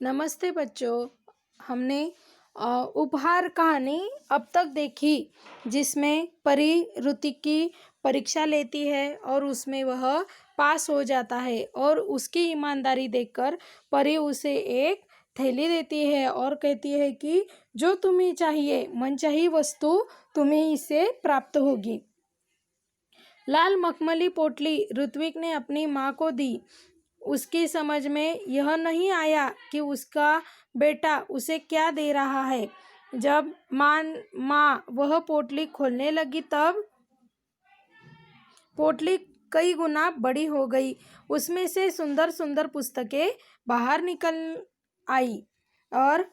नमस्ते बच्चों। हमने उपहार कहानी अब तक देखी, जिसमें परी ऋतिक की परीक्षा लेती है और उसमें वह पास हो जाता है और उसकी ईमानदारी देखकर परी उसे एक थैली देती है और कहती है कि जो तुम्हें चाहिए मनचाही वस्तु तुम्हें इससे प्राप्त होगी। लाल मखमली पोटली ऋत्विक ने अपनी माँ को दी। उसकी समझ में यह नहीं आया कि उसका बेटा उसे क्या दे रहा है। जब माँ वह पोटली खोलने लगी तब पोटली कई गुना बड़ी हो गई। उसमें से सुंदर सुंदर पुस्तकें बाहर निकल आई और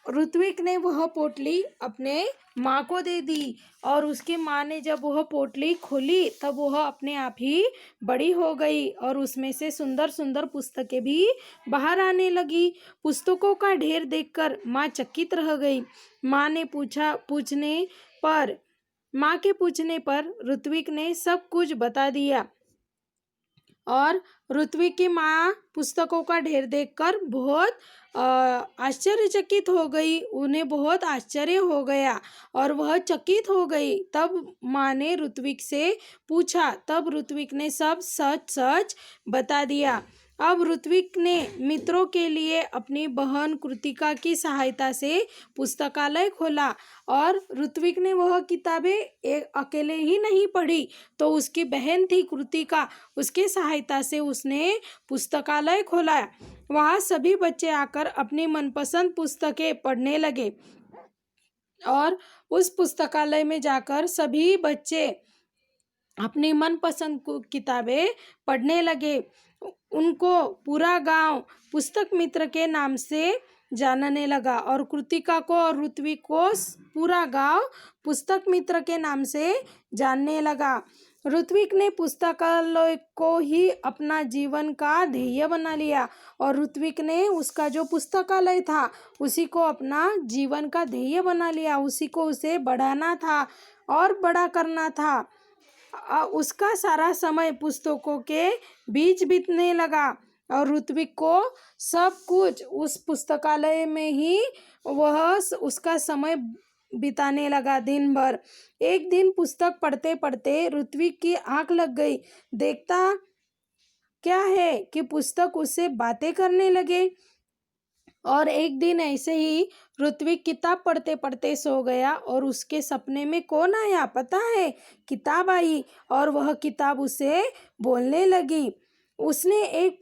ऋत्विक ने वह पोटली अपने माँ को दे दी और उसकी माँ ने जब वह पोटली खोली तब वह अपने आप ही बड़ी हो गई और उसमें से सुंदर सुंदर पुस्तकें भी बाहर आने लगी। पुस्तकों का ढेर देखकर माँ चकित रह गई। माँ के पूछने पर ऋत्विक ने सब कुछ बता दिया और ऋत्विक की माँ पुस्तकों का ढेर देखकर बहुत आश्चर्यचकित हो गई। उन्हें बहुत आश्चर्य हो गया और वह चकित हो गई। तब माँ ने ऋत्विक से पूछा, तब ऋत्विक ने सब सच सच बता दिया। अब ऋत्विक ने मित्रों के लिए अपनी बहन कृतिका की सहायता से पुस्तकालय खोला और ऋत्विक ने वह किताबें एक अकेले ही नहीं पढ़ी, तो उसकी बहन थी कृतिका, उसके सहायता से उसने पुस्तकालय खोला। वहाँ सभी बच्चे आकर अपनी मनपसंद पुस्तकें पढ़ने लगे और उस पुस्तकालय में जाकर सभी बच्चे अपनी मनपसंद किताबें पढ़ने लगे। उनको पूरा गांव पुस्तक मित्र के नाम से जानने लगा और कृतिका को और ऋत्विक को पूरा गांव पुस्तक मित्र के नाम से जानने लगा। ऋत्विक ने पुस्तकालय को ही अपना जीवन का ध्येय बना लिया और ऋत्विक ने उसका जो पुस्तकालय था उसी को अपना जीवन का ध्येय बना लिया। उसे बढ़ाना था और बड़ा करना था। उसका सारा समय पुस्तकों के बीच बीतने लगा और ऋत्विक को सब कुछ उस पुस्तकालय में ही वह उसका समय बिताने लगा दिन भर। एक दिन पुस्तक पढ़ते पढ़ते ऋत्विक की आंख लग गई। देखता क्या है कि पुस्तक उससे बातें करने लगे। और एक दिन ऐसे ही ऋत्विक किताब पढ़ते पढ़ते सो गया और उसके सपने में कौन आया पता है? किताब आई और वह किताब उसे बोलने लगी। उससे एक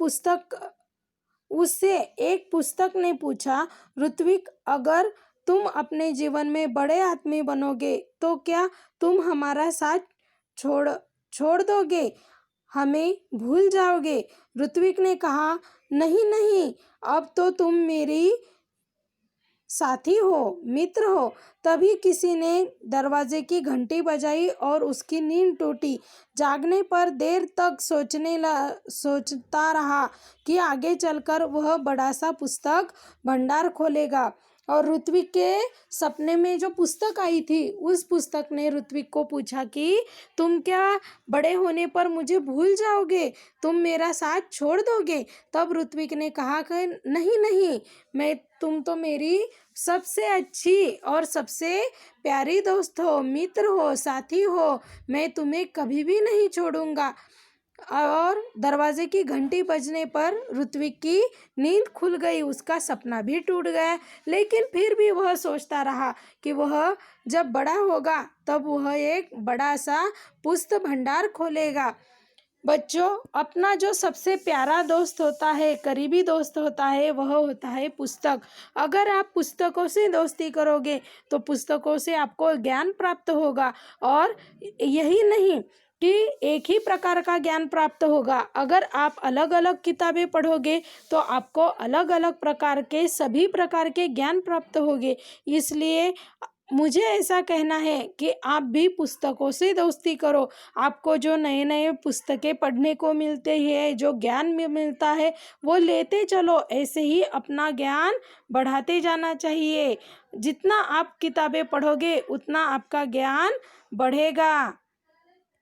पुस्तक ने पूछा, ऋत्विक, अगर तुम अपने जीवन में बड़े आदमी बनोगे तो क्या तुम हमारा साथ छोड़ दोगे, हमें भूल जाओगे? ऋत्विक ने कहा, नहीं नहीं, अब तो तुम मेरी साथी हो, मित्र हो। तभी किसी ने दरवाजे की घंटी बजाई और उसकी नींद टूटी। जागने पर देर तक सोचता रहा कि आगे चलकर वह बड़ा सा पुस्तक भंडार खोलेगा। और ऋत्विक के सपने में जो पुस्तक आई थी उस पुस्तक ने ऋत्विक को पूछा कि तुम क्या बड़े होने पर मुझे भूल जाओगे, तुम मेरा साथ छोड़ दोगे? तब ऋत्विक ने कहा कि नहीं नहीं, तुम तो मेरी सबसे अच्छी और सबसे प्यारी दोस्त हो, मित्र हो, साथी हो, मैं तुम्हें कभी भी नहीं छोड़ूंगा। और दरवाजे की घंटी बजने पर ऋत्विक की नींद खुल गई, उसका सपना भी टूट गया। लेकिन फिर भी वह सोचता रहा कि वह जब बड़ा होगा तब वह एक बड़ा सा पुस्तक भंडार खोलेगा। बच्चों, अपना जो सबसे प्यारा दोस्त होता है, करीबी दोस्त होता है, वह होता है पुस्तक। अगर आप पुस्तकों से दोस्ती करोगे तो पुस्तकों से आपको ज्ञान प्राप्त होगा और यही नहीं कि एक ही प्रकार का ज्ञान प्राप्त होगा। अगर आप अलग अलग किताबें पढ़ोगे तो आपको अलग अलग प्रकार के सभी प्रकार के ज्ञान प्राप्त होंगे। इसलिए मुझे ऐसा कहना है कि आप भी पुस्तकों से दोस्ती करो। आपको जो नए नए पुस्तकें पढ़ने को मिलते हैं, जो ज्ञान मिलता है, वो लेते चलो। ऐसे ही अपना ज्ञान बढ़ाते जाना चाहिए। जितना आप किताबें पढ़ोगे उतना आपका ज्ञान बढ़ेगा।